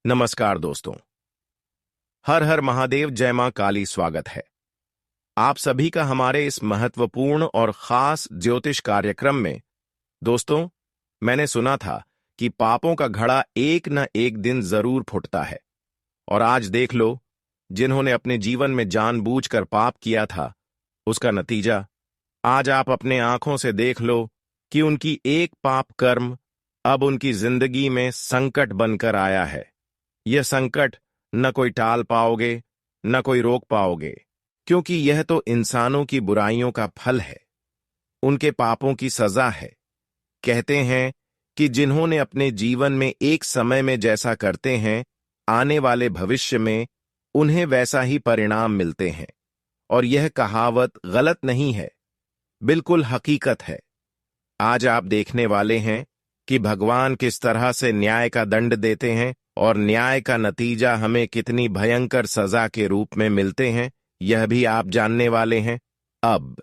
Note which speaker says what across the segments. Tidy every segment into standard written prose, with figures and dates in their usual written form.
Speaker 1: नमस्कार दोस्तों। हर हर महादेव, जय मां काली। स्वागत है आप सभी का हमारे इस महत्वपूर्ण और खास ज्योतिष कार्यक्रम में। दोस्तों, मैंने सुना था कि पापों का घड़ा एक न एक दिन जरूर फूटता है, और आज देख लो, जिन्होंने अपने जीवन में जानबूझकर पाप किया था, उसका नतीजा आज आप अपने आंखों से देख लो कि उनकी एक पाप कर्म अब उनकी जिंदगी में संकट बनकर आया है। यह संकट न कोई टाल पाओगे, न कोई रोक पाओगे, क्योंकि यह तो इंसानों की बुराइयों का फल है, उनके पापों की सजा है। कहते हैं कि जिन्होंने अपने जीवन में एक समय में जैसा करते हैं, आने वाले भविष्य में उन्हें वैसा ही परिणाम मिलते हैं। और यह कहावत गलत नहीं है, बिल्कुल हकीकत है। आज आप देखने वाले हैं कि भगवान किस तरह से न्याय का दंड देते हैं, और न्याय का नतीजा हमें कितनी भयंकर सजा के रूप में मिलते हैं, यह भी आप जानने वाले हैं। अब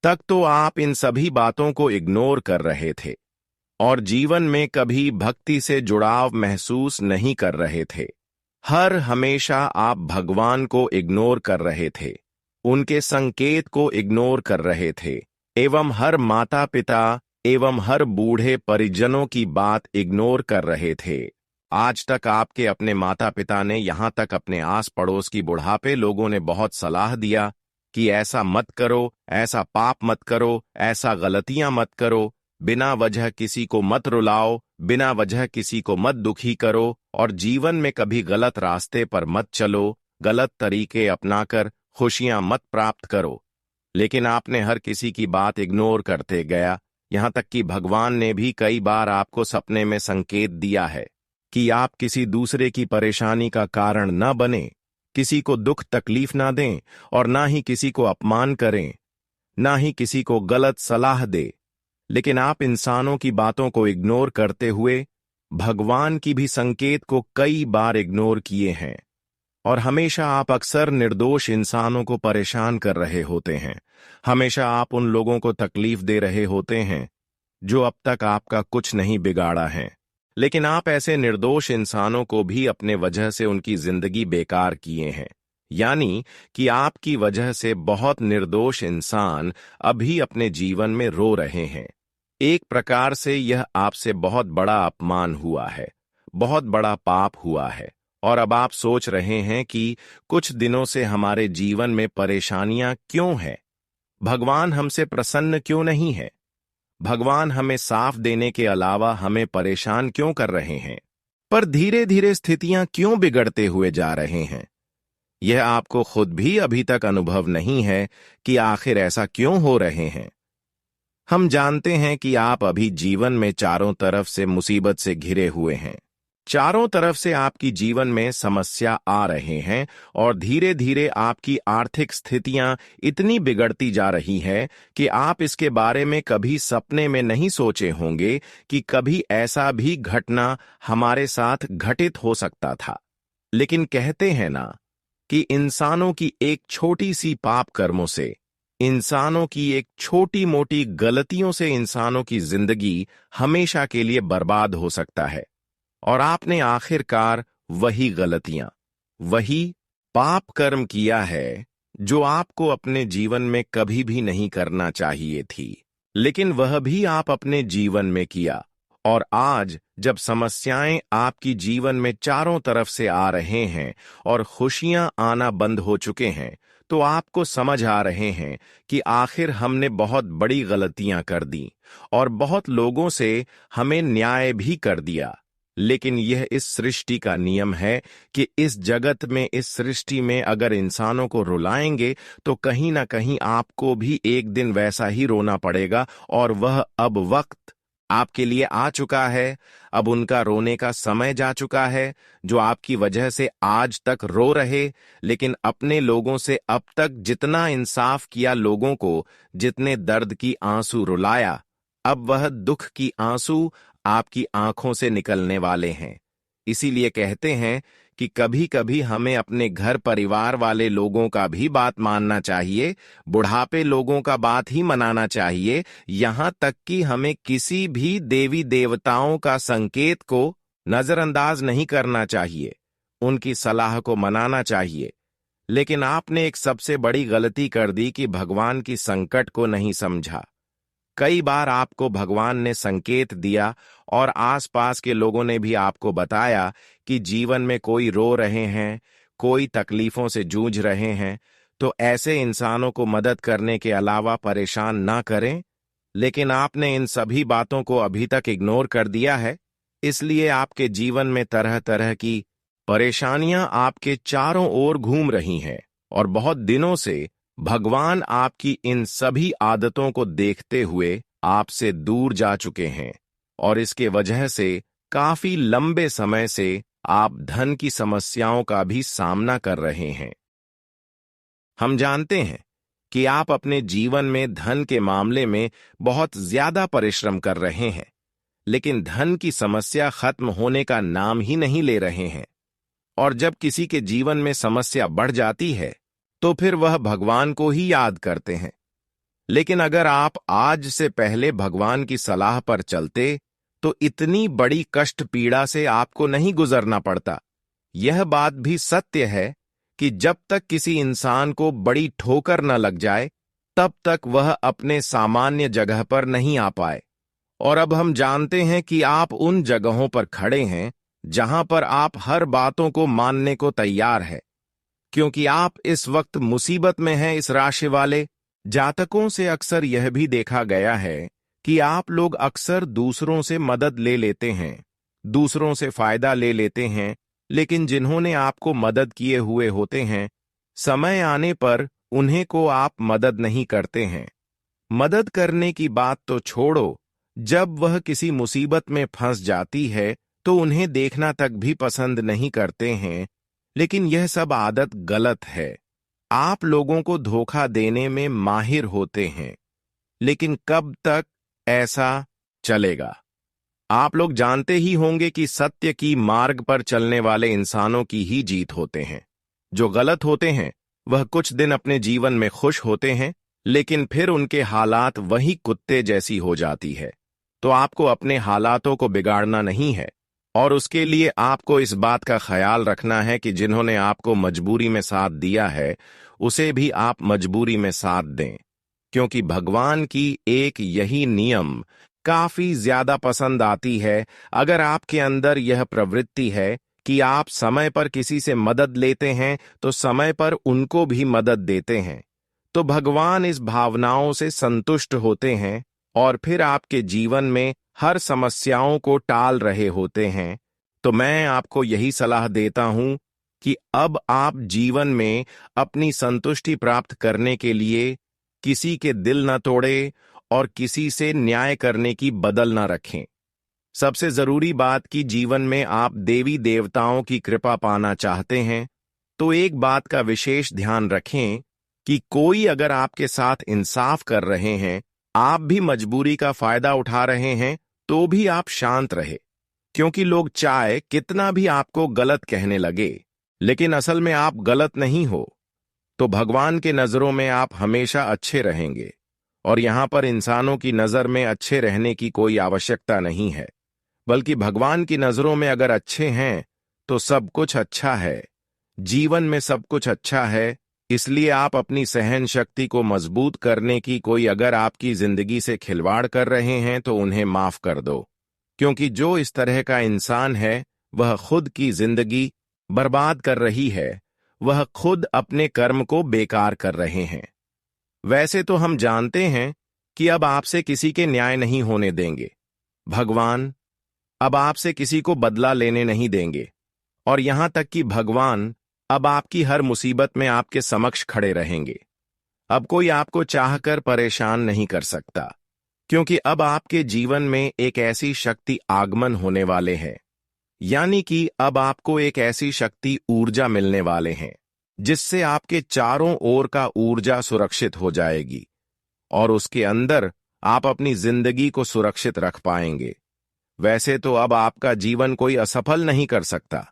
Speaker 1: तक तो आप इन सभी बातों को इग्नोर कर रहे थे और जीवन में कभी भक्ति से जुड़ाव महसूस नहीं कर रहे थे। हर हमेशा आप भगवान को इग्नोर कर रहे थे, उनके संकेत को इग्नोर कर रहे थे, एवं हर माता पिता एवं हर बूढ़े परिजनों की बात इग्नोर कर रहे थे। आज तक आपके अपने माता पिता ने, यहां तक अपने आस पड़ोस की बुढ़ापे लोगों ने बहुत सलाह दिया कि ऐसा मत करो, ऐसा पाप मत करो, ऐसा गलतियां मत करो, बिना वजह किसी को मत रुलाओ, बिना वजह किसी को मत दुखी करो, और जीवन में कभी गलत रास्ते पर मत चलो, गलत तरीके अपनाकर खुशियां मत प्राप्त करो। लेकिन आपने हर किसी की बात इग्नोर करते गया। यहां तक कि भगवान ने भी कई बार आपको सपने में संकेत दिया है कि आप किसी दूसरे की परेशानी का कारण न बने, किसी को दुख तकलीफ ना दें, और ना ही किसी को अपमान करें, ना ही किसी को गलत सलाह दे। लेकिन आप इंसानों की बातों को इग्नोर करते हुए भगवान की भी संकेत को कई बार इग्नोर किए हैं, और हमेशा आप अक्सर निर्दोष इंसानों को परेशान कर रहे होते हैं। हमेशा आप उन लोगों को तकलीफ दे रहे होते हैं जो अब तक आपका कुछ नहीं बिगाड़ा है। लेकिन आप ऐसे निर्दोष इंसानों को भी अपने वजह से उनकी जिंदगी बेकार किए हैं, यानी कि आपकी वजह से बहुत निर्दोष इंसान अभी अपने जीवन में रो रहे हैं। एक प्रकार से यह आपसे बहुत बड़ा अपमान हुआ है, बहुत बड़ा पाप हुआ है, और अब आप सोच रहे हैं कि कुछ दिनों से हमारे जीवन में परेशानियां क्यों हैं, भगवान हमसे प्रसन्न क्यों नहीं है, भगवान हमें साफ देने के अलावा हमें परेशान क्यों कर रहे हैं, पर धीरे धीरे स्थितियां क्यों बिगड़ते हुए जा रहे हैं। यह आपको खुद भी अभी तक अनुभव नहीं है कि आखिर ऐसा क्यों हो रहे हैं। हम जानते हैं कि आप अभी जीवन में चारों तरफ से मुसीबत से घिरे हुए हैं, चारों तरफ से आपकी जीवन में समस्या आ रहे हैं, और धीरे धीरे आपकी आर्थिक स्थितियां इतनी बिगड़ती जा रही है कि आप इसके बारे में कभी सपने में नहीं सोचे होंगे कि कभी ऐसा भी घटना हमारे साथ घटित हो सकता था। लेकिन कहते हैं ना कि इंसानों की एक छोटी सी पाप कर्मों से, इंसानों की एक छोटी मोटी गलतियों से इंसानों की जिंदगी हमेशा के लिए बर्बाद हो सकता है। और आपने आखिरकार वही गलतियां, वही पाप कर्म किया है जो आपको अपने जीवन में कभी भी नहीं करना चाहिए थी, लेकिन वह भी आप अपने जीवन में किया। और आज जब समस्याएं आपकी जीवन में चारों तरफ से आ रहे हैं और खुशियां आना बंद हो चुके हैं, तो आपको समझ आ रहे हैं कि आखिर हमने बहुत बड़ी गलतियां कर दी और बहुत लोगों से हमें न्याय भी कर दिया। लेकिन यह इस सृष्टि का नियम है कि इस जगत में, इस सृष्टि में अगर इंसानों को रुलाएंगे तो कहीं ना कहीं आपको भी एक दिन वैसा ही रोना पड़ेगा, और वह अब वक्त आपके लिए आ चुका है। अब उनका रोने का समय जा चुका है, जो आपकी वजह से आज तक रो रहे, लेकिन अपने लोगों से अब तक जितना इंसाफ किया, लोगों को जितने दर्द की आंसू रुलाया, अब वह दुख की आंसू आपकी आंखों से निकलने वाले हैं। इसीलिए कहते हैं कि कभी कभी हमें अपने घर परिवार वाले लोगों का भी बात मानना चाहिए, बुढ़ापे लोगों का बात ही मनाना चाहिए, यहां तक कि हमें किसी भी देवी देवताओं का संकेत को नजरअंदाज नहीं करना चाहिए। उनकी सलाह को मनाना चाहिए, लेकिन आपने एक सबसे बड़ी गलती कर दी कि भगवान की संकट को नहीं समझा। कई बार आपको भगवान ने संकेत दिया और आसपास के लोगों ने भी आपको बताया कि जीवन में कोई रो रहे हैं, कोई तकलीफों से जूझ रहे हैं, तो ऐसे इंसानों को मदद करने के अलावा परेशान ना करें। लेकिन आपने इन सभी बातों को अभी तक इग्नोर कर दिया है, इसलिए आपके जीवन में तरह तरह की परेशानियां आपके चारों ओर घूम रही हैं और बहुत दिनों से भगवान आपकी इन सभी आदतों को देखते हुए आपसे दूर जा चुके हैं और इसके वजह से काफी लंबे समय से आप धन की समस्याओं का भी सामना कर रहे हैं। हम जानते हैं कि आप अपने जीवन में धन के मामले में बहुत ज्यादा परिश्रम कर रहे हैं, लेकिन धन की समस्या खत्म होने का नाम ही नहीं ले रहे हैं। और जब किसी के जीवन में समस्या बढ़ जाती है तो फिर वह भगवान को ही याद करते हैं। लेकिन अगर आप आज से पहले भगवान की सलाह पर चलते तो इतनी बड़ी कष्ट पीड़ा से आपको नहीं गुजरना पड़ता। यह बात भी सत्य है कि जब तक किसी इंसान को बड़ी ठोकर न लग जाए तब तक वह अपने सामान्य जगह पर नहीं आ पाए। और अब हम जानते हैं कि आप उन जगहों पर खड़े हैं जहां पर आप हर बातों को मानने को तैयार है, क्योंकि आप इस वक्त मुसीबत में हैं। इस राशि वाले जातकों से अक्सर यह भी देखा गया है कि आप लोग अक्सर दूसरों से मदद ले लेते हैं, दूसरों से फायदा ले लेते हैं, लेकिन जिन्होंने आपको मदद किए हुए होते हैं, समय आने पर उन्हें को आप मदद नहीं करते हैं। मदद करने की बात तो छोड़ो, जब वह किसी मुसीबत में फंस जाती है तो उन्हें देखना तक भी पसंद नहीं करते हैं। लेकिन यह सब आदत गलत है। आप लोगों को धोखा देने में माहिर होते हैं, लेकिन कब तक ऐसा चलेगा? आप लोग जानते ही होंगे कि सत्य की मार्ग पर चलने वाले इंसानों की ही जीत होते हैं। जो गलत होते हैं वह कुछ दिन अपने जीवन में खुश होते हैं, लेकिन फिर उनके हालात वही कुत्ते जैसी हो जाती है। तो आपको अपने हालातों को बिगाड़ना नहीं है, और उसके लिए आपको इस बात का ख्याल रखना है कि जिन्होंने आपको मजबूरी में साथ दिया है उसे भी आप मजबूरी में साथ दें, क्योंकि भगवान की एक यही नियम काफी ज्यादा पसंद आती है। अगर आपके अंदर यह प्रवृत्ति है कि आप समय पर किसी से मदद लेते हैं तो समय पर उनको भी मदद देते हैं, तो भगवान इस भावनाओं से संतुष्ट होते हैं और फिर आपके जीवन में हर समस्याओं को टाल रहे होते हैं। तो मैं आपको यही सलाह देता हूं कि अब आप जीवन में अपनी संतुष्टि प्राप्त करने के लिए किसी के दिल न तोड़े और किसी से न्याय करने की बदल न रखें। सबसे जरूरी बात कि जीवन में आप देवी देवताओं की कृपा पाना चाहते हैं तो एक बात का विशेष ध्यान रखें कि कोई अगर आपके साथ इंसाफ कर रहे हैं, आप भी मजबूरी का फायदा उठा रहे हैं, तो भी आप शांत रहे, क्योंकि लोग चाहे कितना भी आपको गलत कहने लगे, लेकिन असल में आप गलत नहीं हो। तो भगवान के नजरों में आप हमेशा अच्छे रहेंगे, और यहां पर इंसानों की नजर में अच्छे रहने की कोई आवश्यकता नहीं है, बल्कि भगवान की नजरों में अगर अच्छे हैं तो सब कुछ अच्छा है, जीवन में सब कुछ अच्छा है। इसलिए आप अपनी सहन शक्ति को मजबूत करने की कोई अगर आपकी जिंदगी से खिलवाड़ कर रहे हैं तो उन्हें माफ कर दो, क्योंकि जो इस तरह का इंसान है वह खुद की जिंदगी बर्बाद कर रही है, वह खुद अपने कर्म को बेकार कर रहे हैं। वैसे तो हम जानते हैं कि अब आपसे किसी के न्याय नहीं होने देंगे। भगवान अब आपसे किसी को बदला लेने नहीं देंगे, और यहां तक कि भगवान अब आपकी हर मुसीबत में आपके समक्ष खड़े रहेंगे। अब कोई आपको चाहकर परेशान नहीं कर सकता, क्योंकि अब आपके जीवन में एक ऐसी शक्ति आगमन होने वाले हैं, यानी कि अब आपको एक ऐसी शक्ति ऊर्जा मिलने वाले हैं जिससे आपके चारों ओर का ऊर्जा सुरक्षित हो जाएगी, और उसके अंदर आप अपनी जिंदगी को सुरक्षित रख पाएंगे। वैसे तो अब आपका जीवन कोई असफल नहीं कर सकता,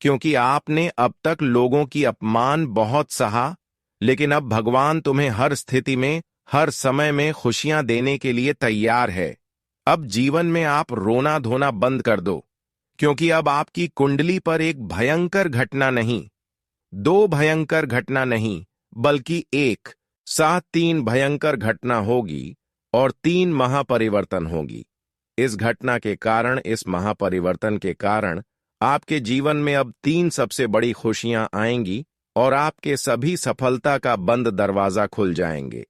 Speaker 1: क्योंकि आपने अब तक लोगों की अपमान बहुत सहा, लेकिन अब भगवान तुम्हें हर स्थिति में, हर समय में खुशियां देने के लिए तैयार है। अब जीवन में आप रोना धोना बंद कर दो, क्योंकि अब आपकी कुंडली पर एक भयंकर घटना नहीं, दो भयंकर घटना नहीं, बल्कि एक साथ तीन भयंकर घटना होगी और तीन महापरिवर्तन होगी। इस घटना के कारण, इस महापरिवर्तन के कारण आपके जीवन में अब तीन सबसे बड़ी खुशियां आएंगी और आपके सभी सफलता का बंद दरवाजा खुल जाएंगे।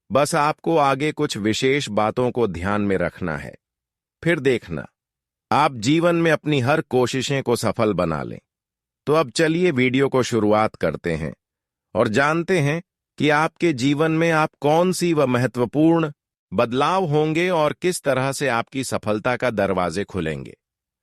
Speaker 1: बस आपको आगे कुछ विशेष बातों को ध्यान में रखना है, फिर देखना आप जीवन में अपनी हर कोशिशें को सफल बना लें। तो अब चलिए वीडियो को शुरुआत करते हैं और जानते हैं कि आपके जीवन में आप कौन सी व महत्वपूर्ण बदलाव होंगे और किस तरह से आपकी सफलता का दरवाजे खुलेंगे।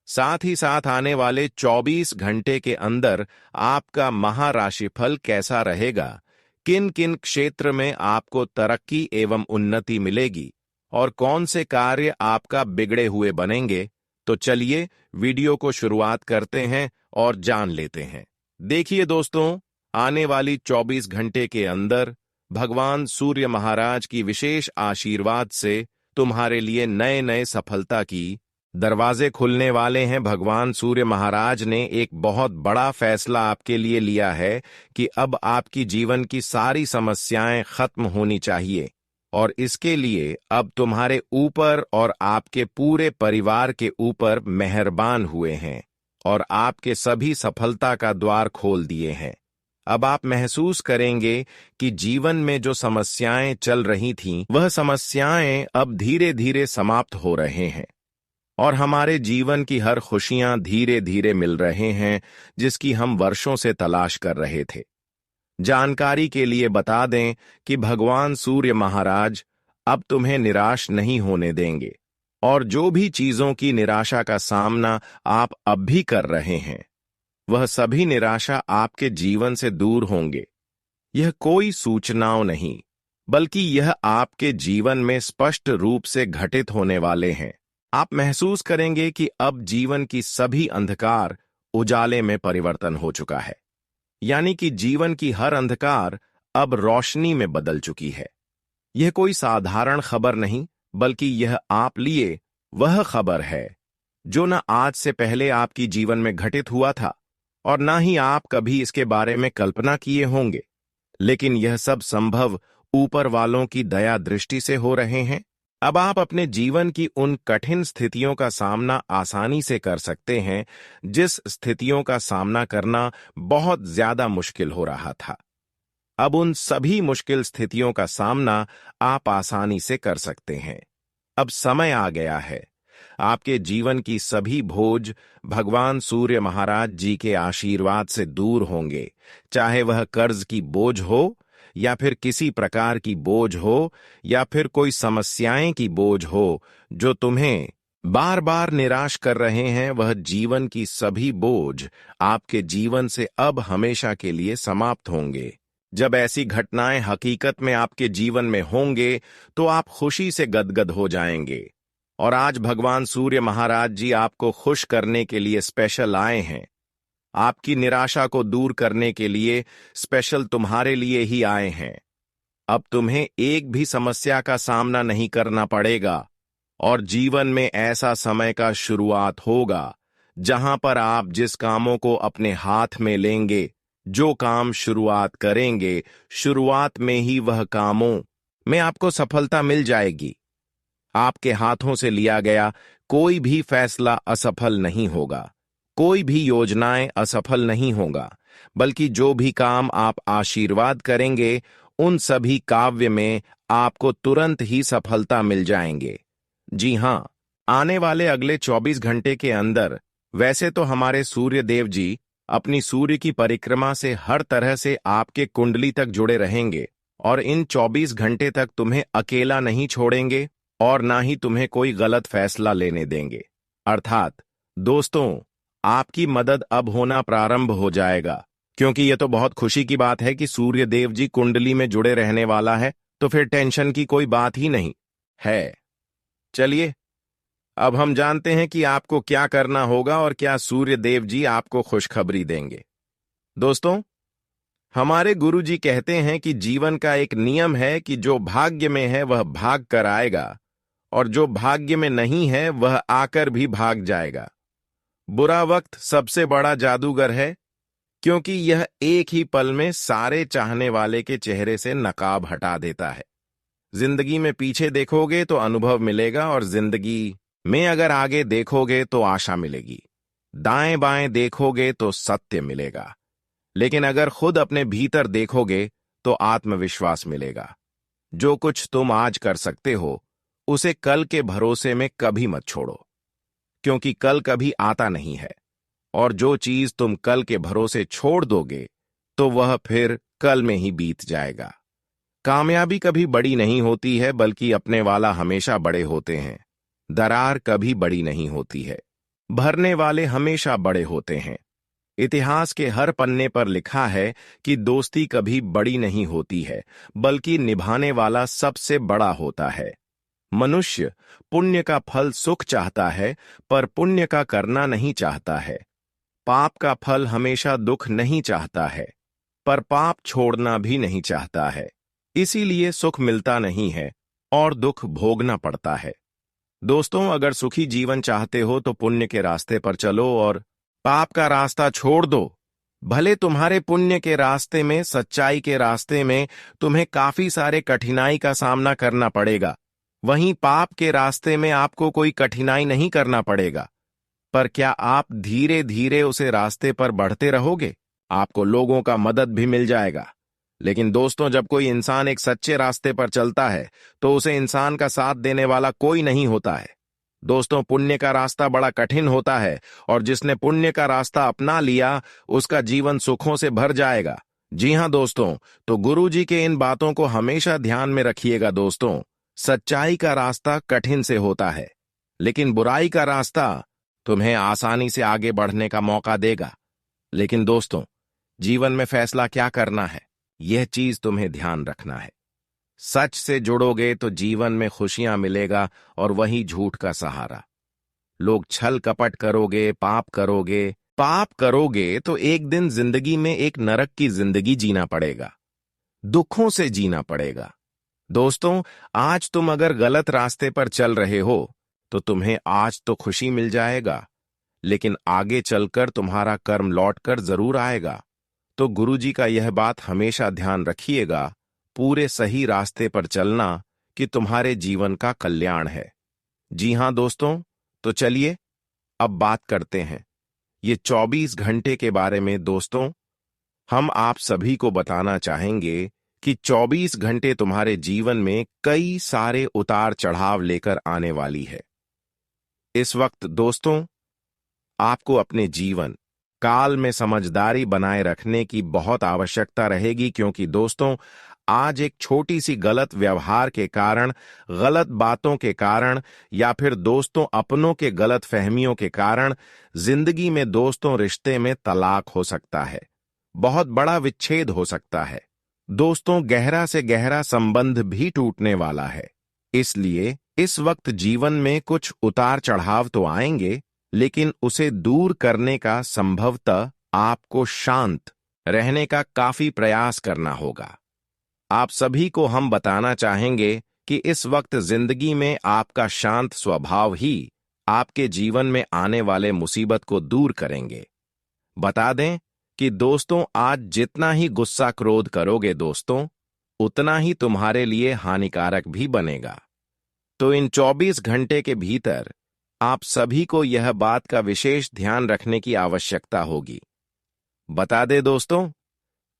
Speaker 1: साथ ही साथ आने वाले 24 घंटे के अंदर आपका महाराशिफल कैसा रहेगा, किन किन क्षेत्र में आपको तरक्की एवं उन्नति मिलेगी और कौन से कार्य आपका बिगड़े हुए बनेंगे। तो चलिए वीडियो को शुरुआत करते हैं और जान लेते हैं। देखिए दोस्तों, आने वाली 24 घंटे के अंदर भगवान सूर्य महाराज की विशेष आशीर्वाद से तुम्हारे लिए नए नए सफलता की दरवाजे खुलने वाले हैं। भगवान सूर्य महाराज ने एक बहुत बड़ा फैसला आपके लिए लिया है कि अब आपकी जीवन की सारी समस्याएं खत्म होनी चाहिए और इसके लिए अब तुम्हारे ऊपर और आपके पूरे परिवार के ऊपर मेहरबान हुए हैं और आपके सभी सफलता का द्वार खोल दिए हैं। अब आप महसूस करेंगे कि जीवन में जो समस्याएं चल रही थीं, वह समस्याएं अब धीरे धीरे समाप्त हो रहे हैं और हमारे जीवन की हर खुशियां धीरे धीरे मिल रहे हैं जिसकी हम वर्षों से तलाश कर रहे थे। जानकारी के लिए बता दें कि भगवान सूर्य महाराज अब तुम्हें निराश नहीं होने देंगे और जो भी चीजों की निराशा का सामना आप अब भी कर रहे हैं, वह सभी निराशा आपके जीवन से दूर होंगे। यह कोई सूचनाओं नहीं, बल्कि यह आपके जीवन में स्पष्ट रूप से घटित होने वाले हैं। आप महसूस करेंगे कि अब जीवन की सभी अंधकार उजाले में परिवर्तन हो चुका है, यानी कि जीवन की हर अंधकार अब रोशनी में बदल चुकी है। यह कोई साधारण खबर नहीं, बल्कि यह आप लिए वह खबर है जो न आज से पहले आपकी जीवन में घटित हुआ था और ना ही आप कभी इसके बारे में कल्पना किए होंगे, लेकिन यह सब संभव ऊपर वालों की दया दृष्टि से हो रहे हैं। अब आप अपने जीवन की उन कठिन स्थितियों का सामना आसानी से कर सकते हैं जिस स्थितियों का सामना करना बहुत ज्यादा मुश्किल हो रहा था। अब उन सभी मुश्किल स्थितियों का सामना आप आसानी से कर सकते हैं। अब समय आ गया है। आपके जीवन की सभी बोझ भगवान सूर्य महाराज जी के आशीर्वाद से दूर होंगे, चाहे वह कर्ज की बोझ हो या फिर किसी प्रकार की बोझ हो या फिर कोई समस्याएं की बोझ हो जो तुम्हें बार बार निराश कर रहे हैं। वह जीवन की सभी बोझ आपके जीवन से अब हमेशा के लिए समाप्त होंगे। जब ऐसी घटनाएं हकीकत में आपके जीवन में होंगे तो आप खुशी से गदगद हो जाएंगे। और आज भगवान सूर्य महाराज जी आपको खुश करने के लिए स्पेशल आए हैं। आपकी निराशा को दूर करने के लिए स्पेशल तुम्हारे लिए ही आए हैं। अब तुम्हें एक भी समस्या का सामना नहीं करना पड़ेगा और जीवन में ऐसा समय का शुरुआत होगा जहां पर आप जिस कामों को अपने हाथ में लेंगे, जो काम शुरुआत करेंगे, शुरुआत में ही वह कामों में आपको सफलता मिल जाएगी। आपके हाथों से लिया गया कोई भी फैसला असफल नहीं होगा, कोई भी योजनाएं असफल नहीं होगा, बल्कि जो भी काम आप आशीर्वाद करेंगे उन सभी काव्य में आपको तुरंत ही सफलता मिल जाएंगे। जी हां, आने वाले अगले 24 घंटे के अंदर वैसे तो हमारे सूर्य देव जी अपनी सूर्य की परिक्रमा से हर तरह से आपके कुंडली तक जुड़े रहेंगे और इन 24 घंटे तक तुम्हें अकेला नहीं छोड़ेंगे और ना ही तुम्हें कोई गलत फैसला लेने देंगे। अर्थात दोस्तों, आपकी मदद अब होना प्रारंभ हो जाएगा, क्योंकि यह तो बहुत खुशी की बात है कि सूर्य देव जी कुंडली में जुड़े रहने वाला है, तो फिर टेंशन की कोई बात ही नहीं है। चलिए अब हम जानते हैं कि आपको क्या करना होगा और क्या सूर्य देव जी आपको खुशखबरी देंगे। दोस्तों, हमारे गुरुजी कहते हैं कि जीवन का एक नियम है कि जो भाग्य में है वह भाग कर आएगा और जो भाग्य में नहीं है वह आकर भी भाग जाएगा। बुरा वक्त सबसे बड़ा जादूगर है, क्योंकि यह एक ही पल में सारे चाहने वाले के चेहरे से नकाब हटा देता है। जिंदगी में पीछे देखोगे तो अनुभव मिलेगा, और जिंदगी में अगर आगे देखोगे तो आशा मिलेगी। दाएं बाएं देखोगे तो सत्य मिलेगा, लेकिन अगर खुद अपने भीतर देखोगे तो आत्मविश्वास मिलेगा। जो कुछ तुम आज कर सकते हो, उसे कल के भरोसे में कभी मत छोड़ो, क्योंकि कल कभी आता नहीं है। और जो चीज तुम कल के भरोसे छोड़ दोगे, तो वह फिर कल में ही बीत जाएगा। कामयाबी कभी बड़ी नहीं होती है, बल्कि अपने वाला हमेशा बड़े होते हैं। दरार कभी बड़ी नहीं होती है, भरने वाले हमेशा बड़े होते हैं। इतिहास के हर पन्ने पर लिखा है कि दोस्ती कभी बड़ी नहीं होती है, बल्कि निभाने वाला सबसे बड़ा होता है। मनुष्य पुण्य का फल सुख चाहता है, पर पुण्य का करना नहीं चाहता है। पाप का फल हमेशा दुख नहीं चाहता है, पर पाप छोड़ना भी नहीं चाहता है। इसीलिए सुख मिलता नहीं है और दुख भोगना पड़ता है। दोस्तों, अगर सुखी जीवन चाहते हो तो पुण्य के रास्ते पर चलो और पाप का रास्ता छोड़ दो। भले तुम्हारे पुण्य के रास्ते में, सच्चाई के रास्ते में तुम्हें काफी सारे कठिनाई का सामना करना पड़ेगा, वहीं पाप के रास्ते में आपको कोई कठिनाई नहीं करना पड़ेगा। पर क्या आप धीरे धीरे उसे रास्ते पर बढ़ते रहोगे? आपको लोगों का मदद भी मिल जाएगा। लेकिन दोस्तों, जब कोई इंसान एक सच्चे रास्ते पर चलता है तो उसे इंसान का साथ देने वाला कोई नहीं होता है। दोस्तों, पुण्य का रास्ता बड़ा कठिन होता है, और जिसने पुण्य का रास्ता अपना लिया उसका जीवन सुखों से भर जाएगा। जी हां दोस्तों, तो गुरुजी के इन बातों को हमेशा ध्यान में रखिएगा। दोस्तों, सच्चाई का रास्ता कठिन से होता है, लेकिन बुराई का रास्ता तुम्हें आसानी से आगे बढ़ने का मौका देगा। लेकिन दोस्तों, जीवन में फैसला क्या करना है, यह चीज तुम्हें ध्यान रखना है। सच से जुड़ोगे तो जीवन में खुशियां मिलेगा, और वही झूठ का सहारा। लोग छल कपट करोगे, पाप करोगे तो एक दिन जिंदगी में एक नरक की जिंदगी जीना पड़ेगा, दुखों से जीना पड़ेगा। दोस्तों, आज तुम अगर गलत रास्ते पर चल रहे हो तो तुम्हें आज तो खुशी मिल जाएगा, लेकिन आगे चलकर तुम्हारा कर्म लौटकर जरूर आएगा। तो गुरुजी का यह बात हमेशा ध्यान रखिएगा, पूरे सही रास्ते पर चलना कि तुम्हारे जीवन का कल्याण है। जी हां दोस्तों, तो चलिए अब बात करते हैं ये 24 घंटे के बारे में। दोस्तों, हम आप सभी को बताना चाहेंगे कि 24 घंटे तुम्हारे जीवन में कई सारे उतार चढ़ाव लेकर आने वाली है। इस वक्त दोस्तों, आपको अपने जीवन काल में समझदारी बनाए रखने की बहुत आवश्यकता रहेगी, क्योंकि दोस्तों, आज एक छोटी सी गलत व्यवहार के कारण, गलत बातों के कारण, या फिर दोस्तों अपनों के गलत फहमियों के कारण जिंदगी में दोस्तों रिश्ते में तलाक हो सकता है, बहुत बड़ा विच्छेद हो सकता है। दोस्तों, गहरा से गहरा संबंध भी टूटने वाला है। इसलिए इस वक्त जीवन में कुछ उतार चढ़ाव तो आएंगे, लेकिन उसे दूर करने का संभवतः आपको शांत रहने का काफी प्रयास करना होगा। आप सभी को हम बताना चाहेंगे कि इस वक्त जिंदगी में आपका शांत स्वभाव ही आपके जीवन में आने वाले मुसीबत को दूर करेंगे। बता दें कि दोस्तों, आज जितना ही गुस्सा क्रोध करोगे दोस्तों, उतना ही तुम्हारे लिए हानिकारक भी बनेगा। तो इन 24 घंटे के भीतर आप सभी को यह बात का विशेष ध्यान रखने की आवश्यकता होगी। बता दे दोस्तों,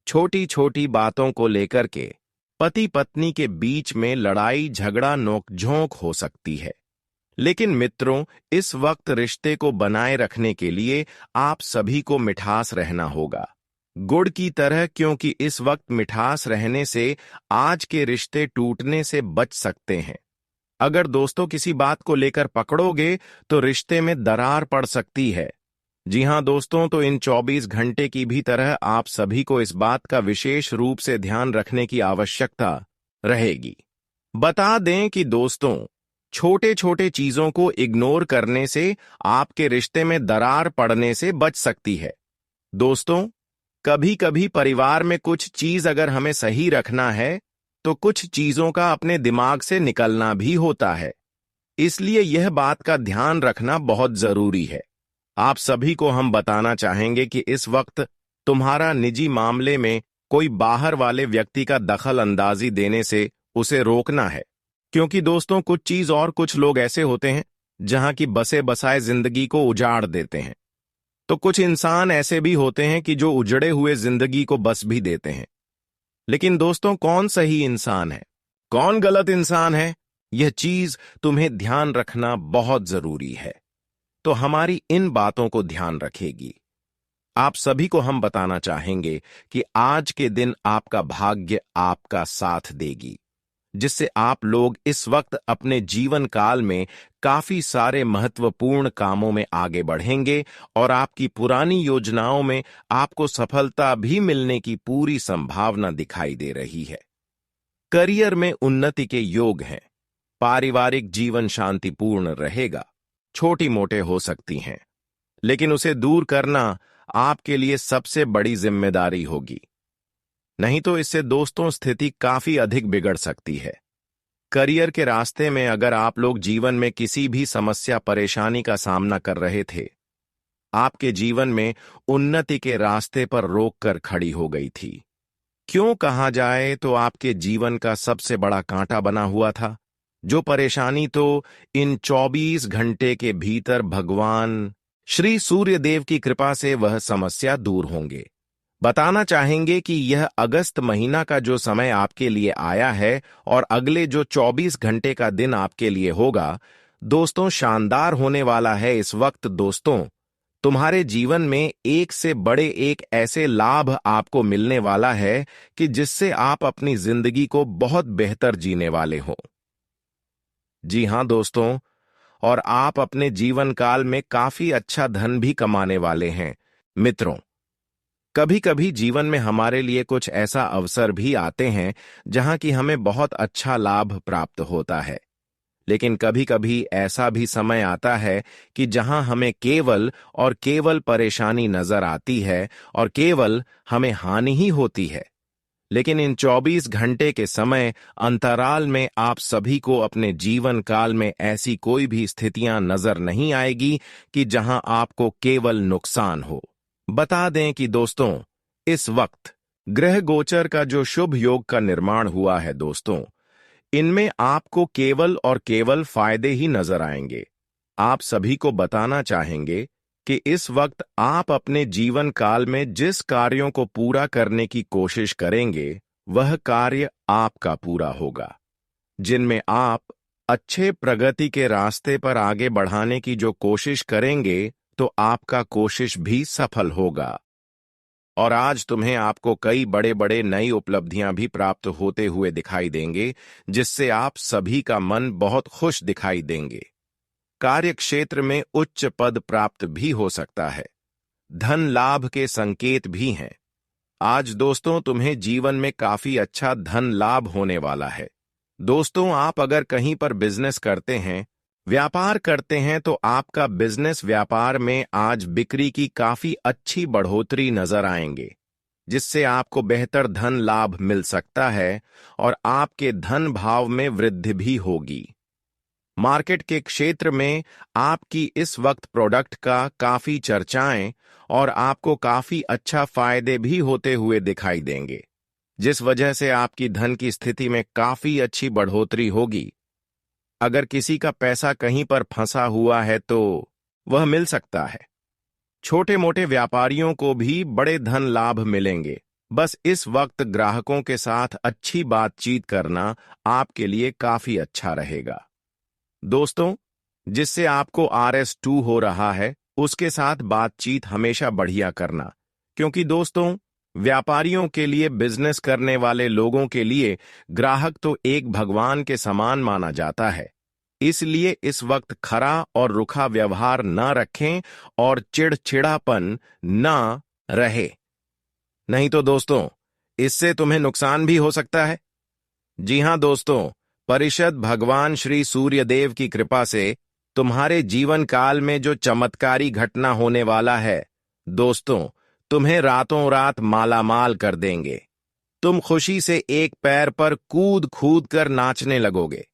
Speaker 1: छोटी छोटी बातों को लेकर के पति पत्नी के बीच में लड़ाई झगड़ा नोकझोंक हो सकती है, लेकिन मित्रों, इस वक्त रिश्ते को बनाए रखने के लिए आप सभी को मिठास रहना होगा, गुड़ की तरह, क्योंकि इस वक्त मिठास रहने से आज के रिश्ते टूटने से बच सकते हैं। अगर दोस्तों किसी बात को लेकर पकड़ोगे तो रिश्ते में दरार पड़ सकती है। जी हां दोस्तों, तो इन 24 घंटे की भी तरह आप सभी को इस बात का विशेष रूप से ध्यान रखने की आवश्यकता रहेगी। बता दें कि दोस्तों, छोटे छोटे चीजों को इग्नोर करने से आपके रिश्ते में दरार पड़ने से बच सकती है। दोस्तों, कभी कभी परिवार में कुछ चीज अगर हमें सही रखना है तो कुछ चीजों का अपने दिमाग से निकलना भी होता है। इसलिए यह बात का ध्यान रखना बहुत जरूरी है। आप सभी को हम बताना चाहेंगे कि इस वक्त तुम्हारा निजी मामले में कोई बाहर वाले व्यक्ति का दखल अंदाजी देने से उसे रोकना है। क्योंकि दोस्तों, कुछ चीज और कुछ लोग ऐसे होते हैं जहां की बसे बसाए जिंदगी को उजाड़ देते हैं, तो कुछ इंसान ऐसे भी होते हैं कि जो उजड़े हुए जिंदगी को बस भी देते हैं। लेकिन दोस्तों, कौन सही इंसान है, कौन गलत इंसान है, यह चीज तुम्हें ध्यान रखना बहुत जरूरी है। तो हमारी इन बातों को ध्यान रखेगी। आप सभी को हम बताना चाहेंगे कि आज के दिन आपका भाग्य आपका साथ देगी, जिससे आप लोग इस वक्त अपने जीवन काल में काफी सारे महत्वपूर्ण कामों में आगे बढ़ेंगे और आपकी पुरानी योजनाओं में आपको सफलता भी मिलने की पूरी संभावना दिखाई दे रही है। करियर में उन्नति के योग हैं। पारिवारिक जीवन शांतिपूर्ण रहेगा। छोटी मोटे हो सकती हैं, लेकिन उसे दूर करना आपके लिए सबसे बड़ी जिम्मेदारी होगी। नहीं तो इससे दोस्तों स्थिति काफी अधिक बिगड़ सकती है। करियर के रास्ते में अगर आप लोग जीवन में किसी भी समस्या परेशानी का सामना कर रहे थे, आपके जीवन में उन्नति के रास्ते पर रोक कर खड़ी हो गई थी। क्यों कहा जाए तो आपके जीवन का सबसे बड़ा कांटा बना हुआ था। जो परेशानी तो इन 24 घंटे के भीतर भगवान श्री सूर्य देव की कृपा से वह समस्या दूर होंगे। बताना चाहेंगे कि यह अगस्त महीना का जो समय आपके लिए आया है और अगले जो 24 घंटे का दिन आपके लिए होगा, दोस्तों शानदार होने वाला है। इस वक्त दोस्तों तुम्हारे जीवन में एक से बड़े एक ऐसे लाभ आपको मिलने वाला है कि जिससे आप अपनी जिंदगी को बहुत बेहतर जीने वाले हो। जी हां दोस्तों, और आप अपने जीवन काल में काफी अच्छा धन भी कमाने वाले हैं। मित्रों, कभी कभी जीवन में हमारे लिए कुछ ऐसा अवसर भी आते हैं जहां की हमें बहुत अच्छा लाभ प्राप्त होता है, लेकिन कभी कभी ऐसा भी समय आता है कि जहां हमें केवल और केवल परेशानी नजर आती है और केवल हमें हानि ही होती है। लेकिन इन 24 घंटे के समय अंतराल में आप सभी को अपने जीवन काल में ऐसी कोई भी स्थितियां नजर नहीं आएगी कि जहां आपको केवल नुकसान हो। बता दें कि दोस्तों इस वक्त ग्रह गोचर का जो शुभ योग का निर्माण हुआ है दोस्तों, इनमें आपको केवल और केवल फायदे ही नजर आएंगे। आप सभी को बताना चाहेंगे कि इस वक्त आप अपने जीवन काल में जिस कार्यों को पूरा करने की कोशिश करेंगे वह कार्य आपका पूरा होगा, जिनमें आप अच्छे प्रगति के रास्ते पर आगे बढ़ाने की जो कोशिश करेंगे तो आपका कोशिश भी सफल होगा। और आज तुम्हें आपको कई बड़े बड़े नई उपलब्धियां भी प्राप्त होते हुए दिखाई देंगे, जिससे आप सभी का मन बहुत खुश दिखाई देंगे। कार्य क्षेत्र में उच्च पद प्राप्त भी हो सकता है। धन लाभ के संकेत भी हैं। आज दोस्तों तुम्हें जीवन में काफी अच्छा धन लाभ होने वाला है। दोस्तों, आप अगर कहीं पर बिजनेस करते हैं, व्यापार करते हैं, तो आपका बिजनेस व्यापार में आज बिक्री की काफी अच्छी बढ़ोतरी नजर आएंगे, जिससे आपको बेहतर धन लाभ मिल सकता है और आपके धन भाव में वृद्धि भी होगी। मार्केट के क्षेत्र में आपकी इस वक्त प्रोडक्ट का काफी चर्चाएं और आपको काफी अच्छा फायदे भी होते हुए दिखाई देंगे, जिस वजह से आपकी धन की स्थिति में काफी अच्छी बढ़ोतरी होगी। अगर किसी का पैसा कहीं पर फंसा हुआ है तो वह मिल सकता है। छोटे मोटे व्यापारियों को भी बड़े धन लाभ मिलेंगे। बस इस वक्त ग्राहकों के साथ अच्छी बातचीत करना आपके लिए काफी अच्छा रहेगा। दोस्तों, जिससे आपको RS2 हो रहा है उसके साथ बातचीत हमेशा बढ़िया करना, क्योंकि दोस्तों व्यापारियों के लिए, बिजनेस करने वाले लोगों के लिए ग्राहक तो एक भगवान के समान माना जाता है। इसलिए इस वक्त खरा और रुखा व्यवहार न रखें और चिड़चिड़ापन न रहे, नहीं तो दोस्तों इससे तुम्हें नुकसान भी हो सकता है। जी हां दोस्तों, परिषद भगवान श्री सूर्यदेव की कृपा से तुम्हारे जीवन काल में जो चमत्कारी घटना होने वाला है दोस्तों, तुम्हें रातों रात मालामाल कर देंगे। तुम खुशी से एक पैर पर कूद कूद कर नाचने लगोगे।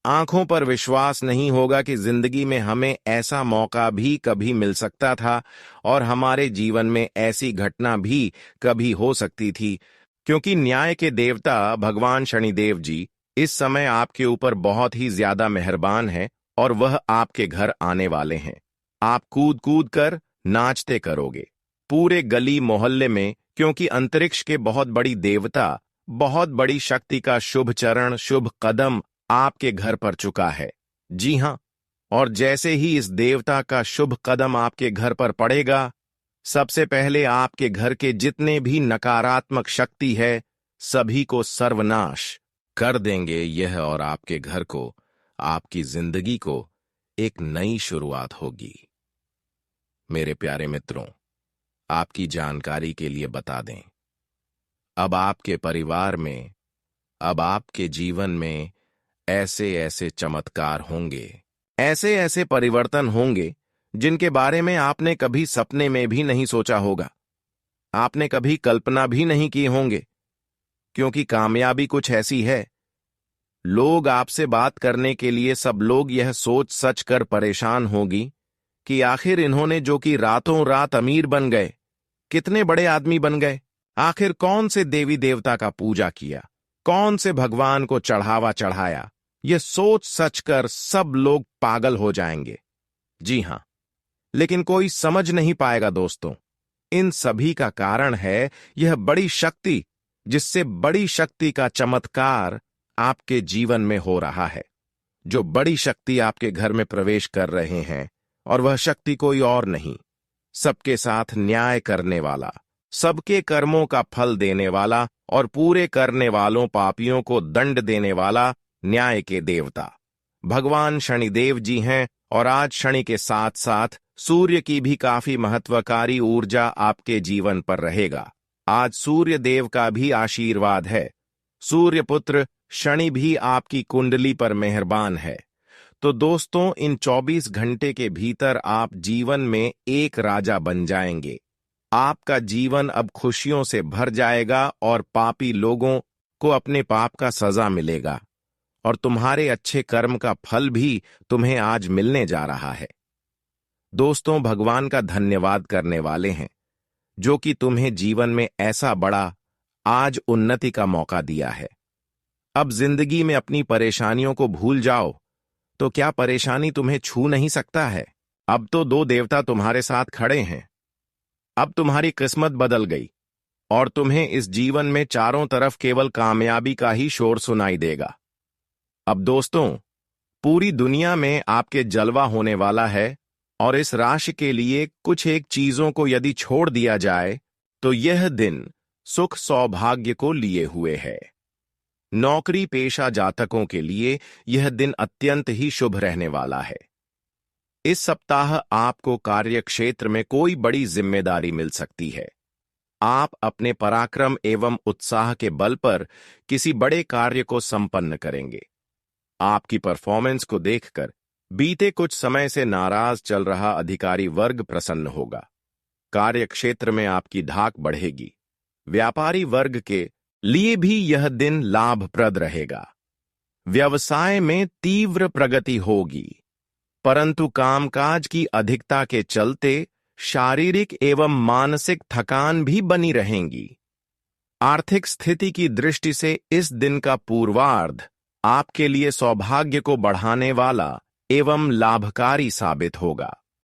Speaker 1: आंखों पर विश्वास नहीं होगा कि जिंदगी में हमें ऐसा मौका भी कभी मिल सकता था और हमारे जीवन में ऐसी घटना भी कभी हो सकती थी, क्योंकि न्याय के देवता भगवान शनिदेव जी इस समय आपके ऊपर बहुत ही ज्यादा मेहरबान हैं और वह आपके घर आने वाले हैं। आप कूद कूद कर नाचते करोगे पूरे गली मोहल्ले में, क्योंकि अंतरिक्ष के बहुत बड़ी देवता, बहुत बड़ी शक्ति का शुभ चरण, शुभ कदम आपके घर पर चुका है। जी हां, और जैसे ही इस देवता का शुभ कदम आपके घर पर पड़ेगा, सबसे पहले आपके घर के जितने भी नकारात्मक शक्ति है सभी को सर्वनाश कर देंगे यह, और आपके घर को, आपकी जिंदगी को एक नई शुरुआत होगी। मेरे प्यारे मित्रों, आपकी जानकारी के लिए बता दें, अब आपके परिवार में, अब आपके जीवन में ऐसे ऐसे चमत्कार होंगे, ऐसे ऐसे परिवर्तन होंगे जिनके बारे में आपने कभी सपने में भी नहीं सोचा होगा, आपने कभी कल्पना भी नहीं की होंगे। क्योंकि कामयाबी कुछ ऐसी है, लोग आपसे बात करने के लिए सब लोग यह सोच सच कर परेशान होगी कि आखिर इन्होंने जो कि रातों रात अमीर बन गए, कितने बड़े आदमी बन गए, आखिर कौन से देवी देवता का पूजा किया, कौन से भगवान को चढ़ावा चढ़ाया, यह सोच सच कर सब लोग पागल हो जाएंगे। जी हां, लेकिन कोई समझ नहीं पाएगा दोस्तों, इन सभी का कारण है यह बड़ी शक्ति, जिससे बड़ी शक्ति का चमत्कार आपके जीवन में हो रहा है। जो बड़ी शक्ति आपके घर में प्रवेश कर रहे हैं, और वह शक्ति कोई और नहीं, सबके साथ न्याय करने वाला, सबके कर्मों का फल देने वाला और पूरे करने वालों पापियों को दंड देने वाला न्याय के देवता भगवान शनिदेव जी हैं। और आज शनि के साथ साथ सूर्य की भी काफी महत्वकारी ऊर्जा आपके जीवन पर रहेगा। आज सूर्य देव का भी आशीर्वाद है। सूर्य पुत्र शनि भी आपकी कुंडली पर मेहरबान है। तो दोस्तों, इन 24 घंटे के भीतर आप जीवन में एक राजा बन जाएंगे। आपका जीवन अब खुशियों से भर जाएगा और पापी लोगों को अपने पाप का सजा मिलेगा, और तुम्हारे अच्छे कर्म का फल भी तुम्हें आज मिलने जा रहा है। दोस्तों, भगवान का धन्यवाद करने वाले हैं जो कि तुम्हें जीवन में ऐसा बड़ा आज उन्नति का मौका दिया है। अब जिंदगी में अपनी परेशानियों को भूल जाओ, तो क्या परेशानी तुम्हें छू नहीं सकता है? अब तो दो देवता तुम्हारे साथ खड़े हैं। अब तुम्हारी किस्मत बदल गई और तुम्हें इस जीवन में चारों तरफ केवल कामयाबी का ही शोर सुनाई देगा। अब दोस्तों, पूरी दुनिया में आपके जलवा होने वाला है, और इस राशि के लिए कुछ एक चीजों को यदि छोड़ दिया जाए तो यह दिन सुख सौभाग्य को लिए हुए है। नौकरी पेशा जातकों के लिए यह दिन अत्यंत ही शुभ रहने वाला है। इस सप्ताह आपको कार्यक्षेत्र में कोई बड़ी जिम्मेदारी मिल सकती है। आप अपने पराक्रम एवं उत्साह के बल पर किसी बड़े कार्य को संपन्न करेंगे। आपकी परफॉर्मेंस को देखकर बीते कुछ समय से नाराज चल रहा अधिकारी वर्ग प्रसन्न होगा। कार्यक्षेत्र में आपकी धाक बढ़ेगी। व्यापारी वर्ग के लिए भी यह दिन लाभप्रद रहेगा। व्यवसाय में तीव्र प्रगति होगी, परंतु कामकाज की अधिकता के चलते शारीरिक एवं मानसिक थकान भी बनी रहेंगी। आर्थिक स्थिति की दृष्टि से इस दिन का पूर्वार्ध आपके लिए सौभाग्य को बढ़ाने वाला एवं लाभकारी साबित होगा।